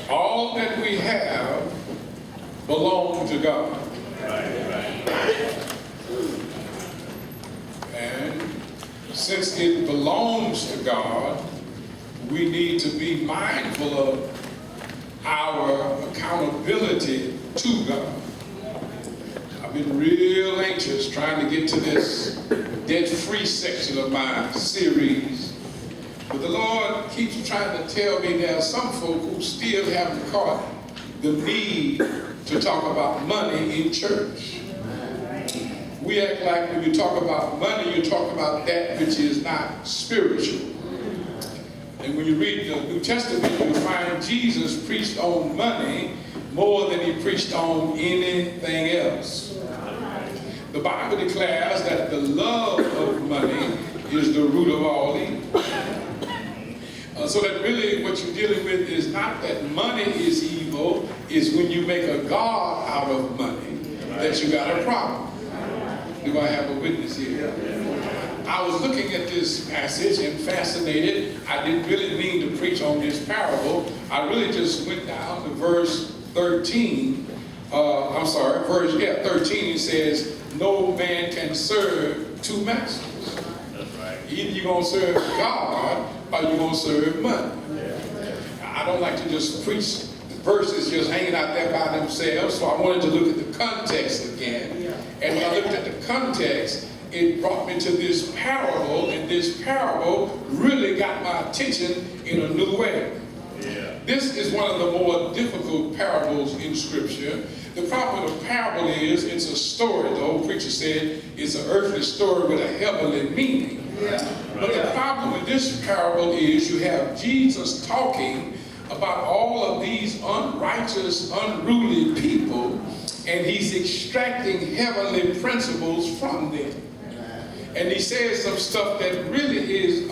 All that we have belongs to God. And since it belongs to God, we need to be mindful of our accountability to God. I've been real anxious trying to get to this debt-free section of my series. But the Lord keeps trying to tell me there are some folk who still haven't caught the need to talk about money in church. We act like when you talk about money, you talk about that which is not spiritual. And when you read the New Testament, you find Jesus preached on money more than he preached on anything else. The Bible declares that the love of money is the root of all evil. So that really what you're dealing with is not that money is evil, is when you make a God out of money that you got a problem. Do I have a witness here? I was looking at this passage and fascinated. I didn't really mean to preach on this parable. I really just went down to verse 13. Verse 13, it says, no man can serve two masters. That's right. Either you're going to serve God or you're going to serve money. I don't like to just preach verses just hanging out there by themselves, so I wanted to look at the context again. And when I looked at the context, it brought me to this parable, and this parable really got my attention in a new way. This is one of the more difficult parables in Scripture. The problem with a parable is it's a story. The old preacher said it's an earthly story with a heavenly meaning. But the problem with this parable is you have Jesus talking about all of these unrighteous, unruly people, and he's extracting heavenly principles from them. And he says some stuff that really is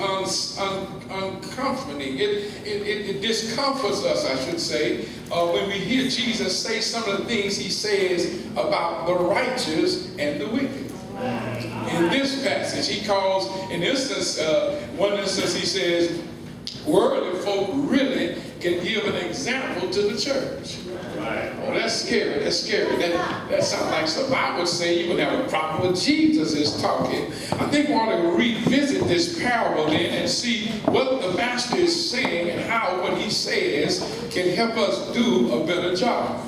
uncomforting. It discomforts us, I should say, when we hear Jesus say some of the things he says about the righteous and the wicked. In this passage, he calls, one instance he says, worldly folk really can give an example to the church. Oh, that's scary. That's scary. That sounds like something I would say. You would have a problem with Jesus is talking. I think we ought to revisit this parable then and see what the master is saying and how what he says can help us do a better job.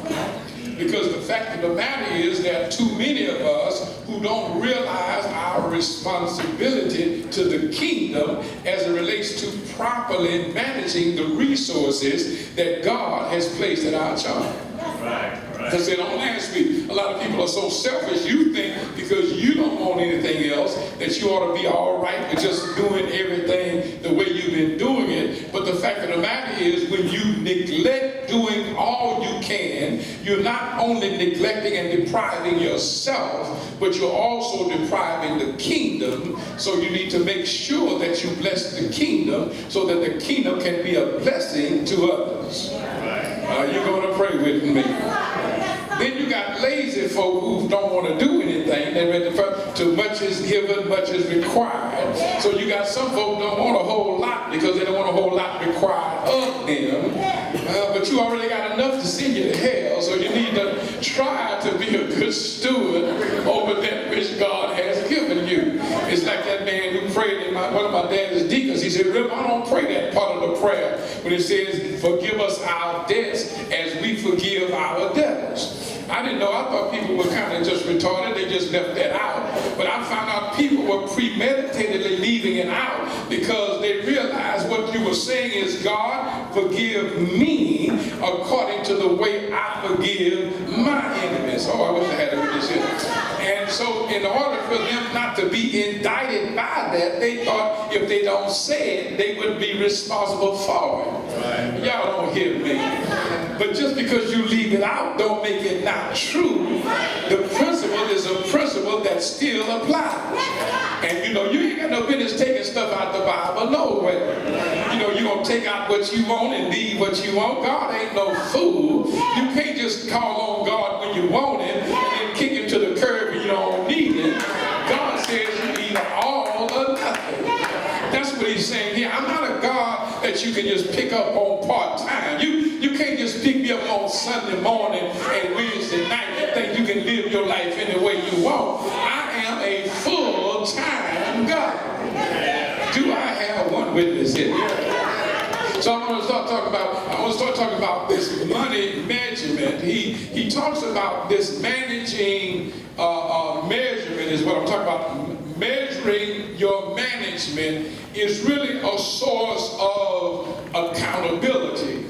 Because the fact of the matter is there are too many of us who don't realize our responsibility to the kingdom as it relates to properly managing the resources that God has placed at our charge. Because they don't last me. A lot of people are so selfish, you think because you don't want anything else that you ought to be all right with just doing everything the way you've been doing it. But the fact of the matter is when you neglect doing all you can, you're not only neglecting and depriving yourself, but you're also depriving the kingdom. So you need to make sure that you bless the kingdom so that the kingdom can be a blessing to others. You're going to pray with me. Then you got lazy folk who don't want to do anything. They're ready to much is given, much is required. So you got some folk don't want a whole lot because they don't want a whole lot required of them. But you already got enough to send you to hell. So you need to try to be a good steward over that which God has given you. It's like that man who prayed in one of my dad's deacons. He said, Rev, I don't pray that part of the prayer when it says, forgive us our debts as we forgive our debtors. I didn't know. I thought people were kind of just retarded. They just left that out. But I found out people were premeditatedly leaving it out because they realized what you were saying is, God, forgive me according to the way I forgive my enemies. Oh, I wish I had a witness here. And so in order for them not to be indicted by that, they thought if they don't say it, they would be responsible for it. Y'all don't hear me. But just because you leave it out, don't make it not true. The principle is a principle that still applies. And you ain't got no business taking stuff out the Bible, no way. You're going to take out what you want and leave what you want. God ain't no fool. You can't just call on God when you want him and then kick him to the curb when you don't need him. God says you either all or nothing. That's what he's saying here. I'm not a God that you can just pick up on part-time. You You can't just pick me up on Sunday morning and Wednesday night and think you can live your life any way you want. I am a full-time God. Do I have one witness here? So I want to start talking about this money measurement. He talks about this managing measurement is what I'm talking about. Measuring your management is really a source of accountability.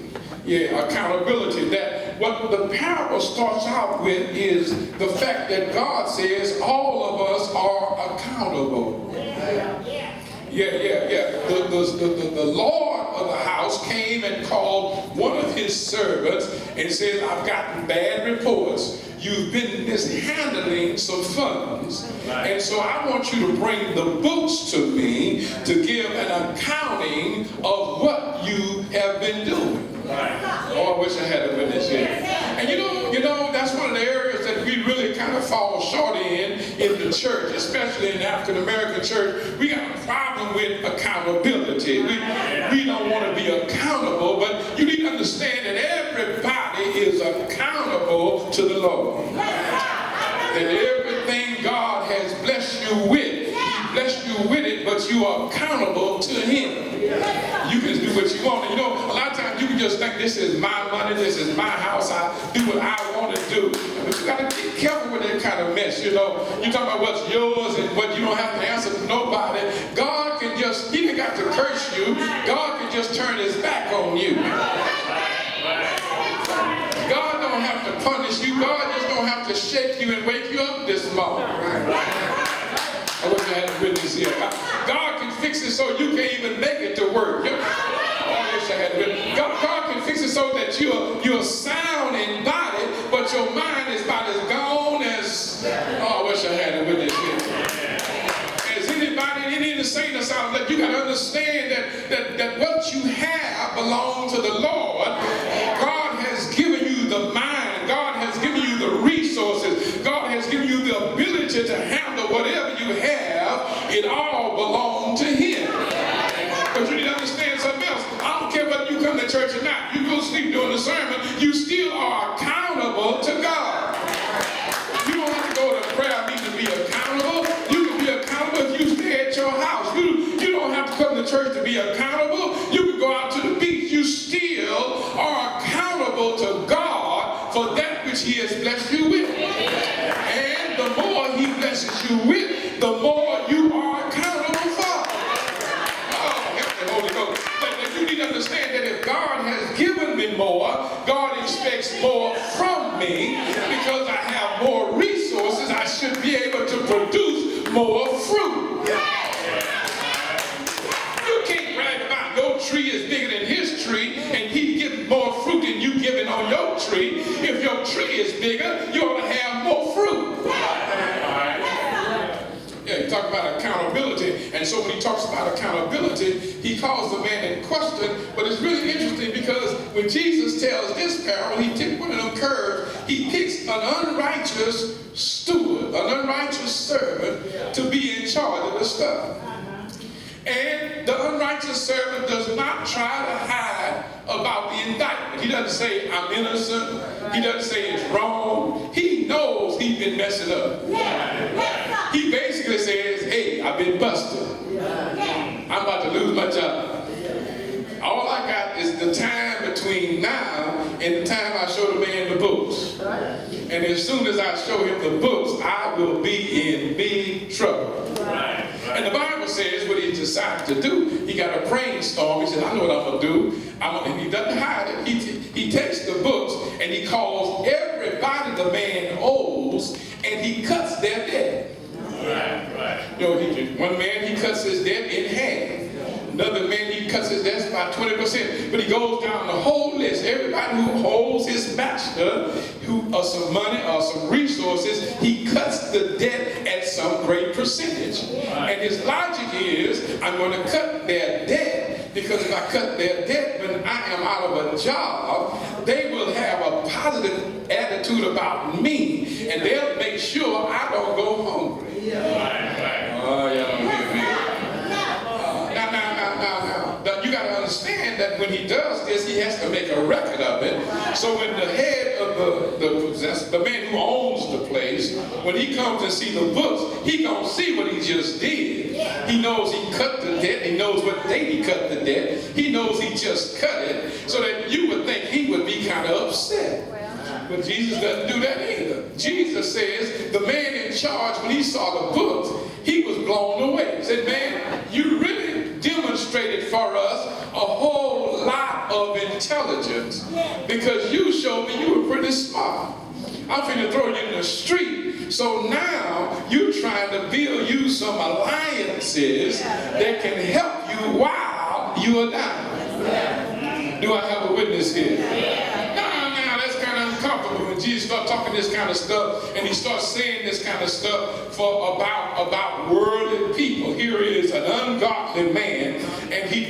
Yeah, accountability. That what the parable starts out with is the fact that God says all of us are accountable. The Lord of the house came and called one of his servants and said, I've gotten bad reports. You've been mishandling some funds. And so I want you to bring the books to me to give an accounting of what you have been doing. Oh, I wish I had a witness here. And you know, that's one of the areas that we really kind of fall short in the church, especially in the African American church. We got a problem with accountability. We don't want to be accountable, but you need to understand that everybody is accountable to the Lord. That everything God has blessed you with, He blessed you with it, but you are accountable to Him. You can do what you want. And you know, a lot of times you can just think this is my money, this is my house, I do what I want to do. But you got to be careful with that kind of mess. You know, you talk about what's yours and what you don't have to answer to nobody. God can just, He ain't got to curse you. God can just turn His back on you. God don't have to punish you. God just don't have to shake you and wake you up this morning. I wish I had a witness here. God can fix it so you can't even make it to work. I wish I had a witness. God can fix it so that you're sound in body, but your mind is about as gone as. Oh, I wish I had a witness here. As anybody, any of the saints out there, you got to understand that what you have belongs to the Lord. God has given you the mind. God has given you the resources. God has given you the ability to handle whatever you have. It all belongs to Him. But you need to understand something else. I don't care whether you come to church or not. You go sleep during the sermon. You still are accountable to God. You don't have to go to prayer meeting to be accountable. You can be accountable if you stay at your house. You don't have to come to church to be accountable. You can go out to the beach. You still are accountable to God for that which He has blessed you with. And the more He blesses you with, the more you are accountable for. Oh, help the Holy Ghost. But you need to understand that if God has given me more, God expects more from me. Because I have more resources, I should be able to produce more fruit. You can't brag about your tree is bigger than His tree and He giving more fruit than you giving on your tree. If your tree is bigger, you ought to have more fruit. Yeah, he talks about accountability, and so when he talks about accountability, he calls the man in question. But it's really interesting because when Jesus tells this parable, he took one of them curves. He picks an unrighteous steward, an unrighteous servant, to be in charge of the stuff. And the unrighteous servant does not try to hide about the indictment. He doesn't say, I'm innocent. He doesn't say it's wrong. He knows he's been messing up. He basically says, hey, I've been busted. I'm about to lose my job. All I got is the time between now and the time I show the man the books. And as soon as I show him the books, I will be in big trouble. And the Bible says what he decided to do. He got a brainstorm. He said, I know what I'm going to do. And he doesn't hide it. He takes the books and he calls everybody the man owes and he cuts their debt. You know, one man, he cuts his debt in half. Another man, he cuts his debt by 20%. But he goes down the whole list. Everybody who owes his master some money or some resources, he cuts the debt at some great percentage. And his logic is, I'm going to cut their debt because if I cut their debt when I am out of a job, they will have a positive attitude about me and they'll make sure I don't go hungry. Oh, y'all don't hear me. Now, you got to understand that that when he does this, he has to make a record of it. So when the head of the man who owns the place, when he comes and see the books, he gonna see what he just did. He knows he cut the debt. He knows what day he cut the debt. He knows he just cut it, so that you would think he would be kind of upset. But Jesus doesn't do that either. Jesus says the man in charge, when he saw the books, he was blown away. He said, man, you really demonstrated for us a whole lot of intelligence, because you showed me you were pretty smart. I'm finna throw you in the street. So now you're trying to build you some alliances that can help you while you are down. Do I have a witness here? Now that's kind of uncomfortable when Jesus starts talking this kind of stuff, and he starts saying this kind of stuff about worldly people. Here is an ungodly man, and he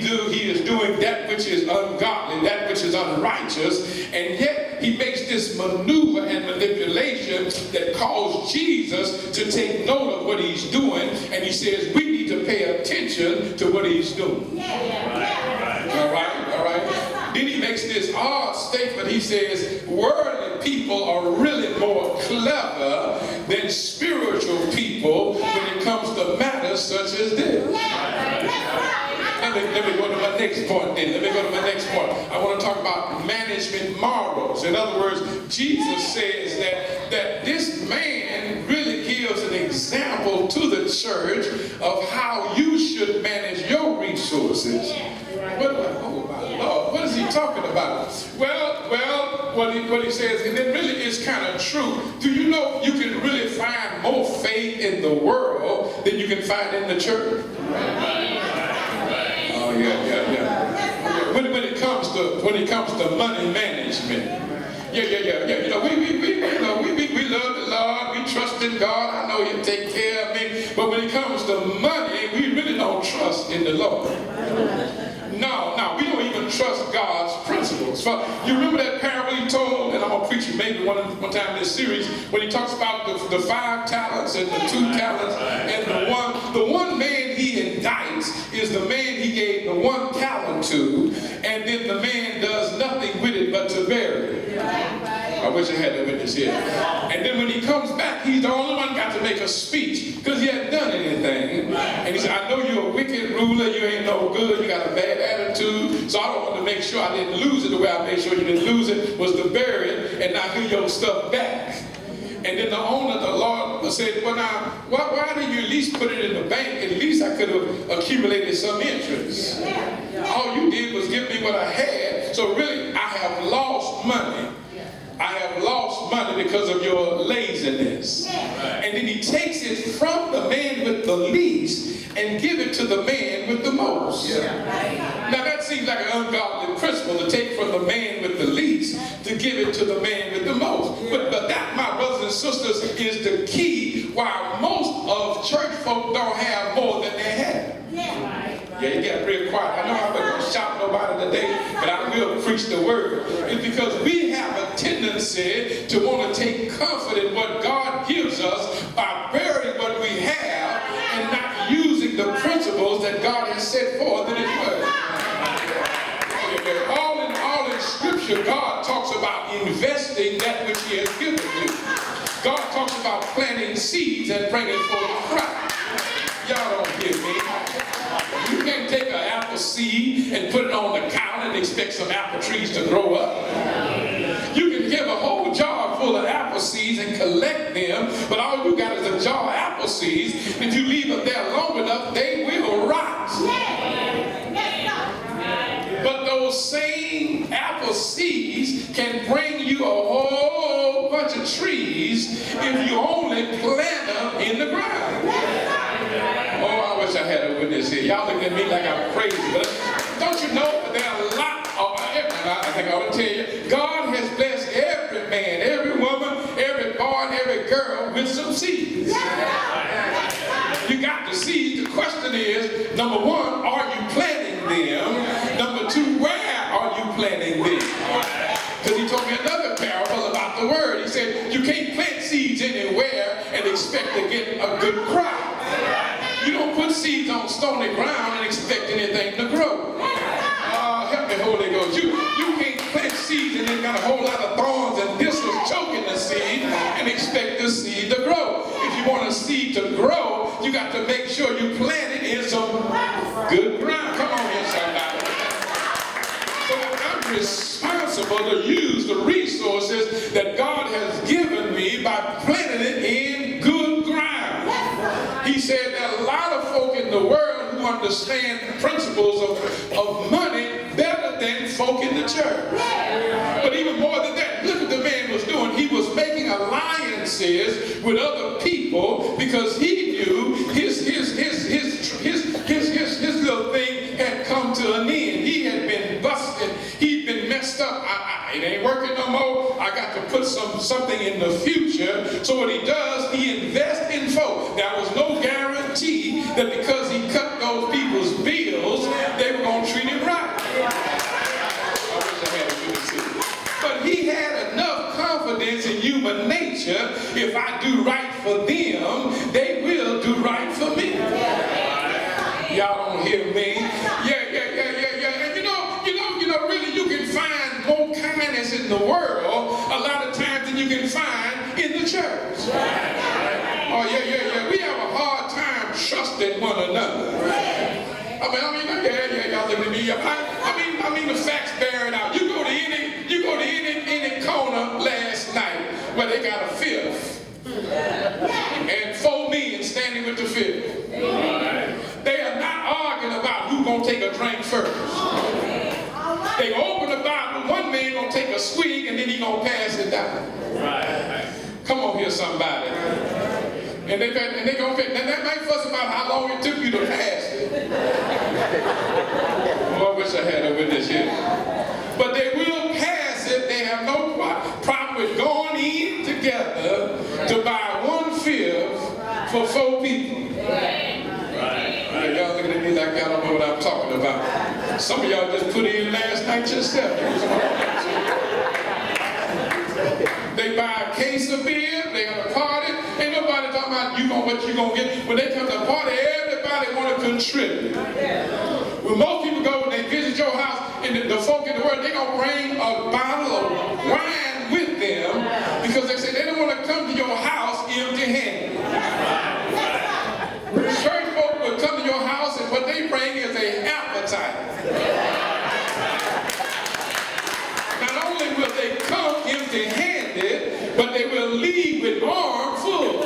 is doing that which is ungodly, that which is unrighteous, and yet he makes this maneuver and manipulation that caused Jesus to take note of what he's doing, and he says we need to pay attention to what he's doing. All right. Then he makes this odd statement. He says worldly people are really more clever than spiritual people when it comes to matters such as this. Let me go to my next point then. I want to talk about management morals. In other words, Jesus says that this man really gives an example to the church of how you should manage your resources. Oh my Lord, what is he talking about? Well, what he says, and it really is kind of true. Do you know you can really find more faith in the world than you can find in the church? Oh yeah. When it comes to money management. Yeah. We love the Lord. We trust in God. I know He'll take care of me. But when it comes to money, we really don't trust in the Lord. No, we don't even trust God's principles. You remember that parable he told, and I'm going to preach it maybe one time in this series, when he talks about the 5 talents and the 2 talents, and the one man he indicts is the man he gave the 1 talent to, and then the man does nothing with it but to bury it. I wish I had a witness here. And then when he comes back, he's the only one got to make a speech because he hadn't done anything. And he said, I know you're a wicked ruler, you ain't no good, you got a bad attitude, so I don't want to make sure I didn't lose it. The way I made sure you didn't lose it was to bury it and not give your stuff back. And then the owner, the Lord, said, well now, why didn't you at least put it in the bank? At least I could have accumulated some interest. All you did was give me what I had, so really I have lost money. I have lost money because of your laziness. And then he takes it from the man with the least and give it to the man with the most. Now that seems like an ungodly principle, to take from the man with the least to give it to the man with the most. But that, my brothers and sisters, is the key why most of church folk don't have more than they have. Yeah, you got real quiet. I know I'm not going to shout nobody today, but I will preach the word. It's because we have a tendency to want to take comfort in what God gives us by burying what we have and not using the principles that God has set forth in His word. All in Scripture, God talks about investing that which He has given you. God talks about planting seeds and bringing forth a crop. Y'all don't hear me. You can't take an apple seed and put it on the counter and expect some apple trees to grow up. You can give a whole jar full of apple seeds and collect them, but all you got is a jar of apple seeds. If you leave them there long enough, they will rot. But those same apple seeds can bring you a whole bunch of trees if you only plant them in the ground. Oh, I wish I had a witness here. Y'all looking at me like I'm crazy, but don't you know that there are a lot of, I think I ought to tell you, God has blessed every man, every woman, every boy, and every girl with some seeds. You got the seeds. The question is, number 1, are you planting them? Number 2, where are you planting them? Because he told me another parable about the word. He said, you can't plant seeds anywhere and expect to get a good crop. You don't put seeds on stony ground and expect anything to grow. Help me, Holy But you can't plant seeds and then got a whole lot of thorns and thistles choking the seed and expect the seed to grow. If you want a seed to grow, you got to make sure you plant it in some good ground. Come on here, somebody. So I'm responsible to use the resources that God has given me by planting it in good ground. He said there are a lot of folk in the world who understand principles of money better than folk in the church. But even more than that, look what the man was doing. He was making alliances with other people because he knew his little thing had come to an end. He had been busted. He'd been messed up. It ain't working no more. I got to put something in the future. So what he does, he invests in folk. There was no guarantee that because he cut those people's bills, they were going to treat him right. But he had enough confidence in human nature. If I do right for them, they will do right for me. Y'all don't hear me? Yeah. And you know, really you can find more kindness in the world a lot of times than you can find in the church. Oh, yeah. We have a hard time trusting one another. Y'all look at me. I mean the facts bear it out. You go to any corner last night where they got a fifth and 4 men standing with the fifth. They are not arguing about who's gonna take a drink first. They open the bottle, one man gonna take a swig and then he gonna pass it down. Come on here, somebody. And they gonna fit. Now that might fuss about how long it took you to pass it. Oh, I wish I had a witness here. But they will pass it. They have no problem with going in together to buy 1/5 for 4 people. Y'all looking at me like y'all don't know what I'm talking about. Some of y'all just put in last night yourself. They buy a case of beer, they have a party, ain't nobody talking about what you gonna get. When they come to a party, everybody want to contribute. When most people go, when they visit your house, and the folk in the world, they gonna bring a bottle of wine with them because they say they don't want to come to your house empty-handed. Church folk will come to your house and what they bring is an appetite. Not only will they come empty-handed, but they will leave with arms full.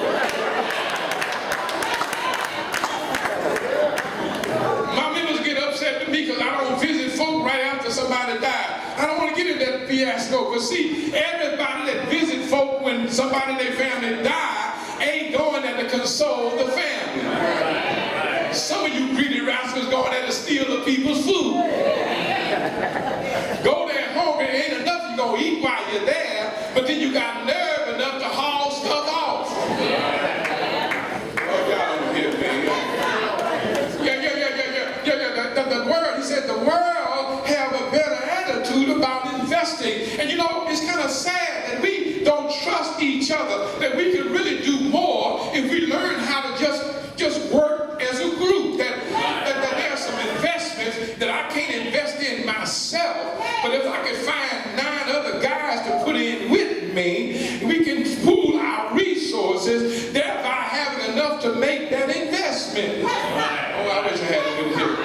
My members get upset with me because I don't visit folk right after somebody died. I don't want to get into that fiasco because see, everybody that visit folk when somebody in their family died ain't going there to console the family. Some of you greedy rascals going there to steal the people's food. Go there hungry, ain't enough you're going to eat while you're there, but then you got nerve enough to haul stuff off. Oh, y'all don't hear me. The world, he said the world have a better attitude about investing. And you know, it's kind of sad that we don't trust each other, that we can really do more if we learn how to just work as a group. That there are some investments that I can't invest in myself, but if I could find 9 other guys to put in with me, we can pool our resources, thereby having enough to make that investment. Oh, I wish I had a good here.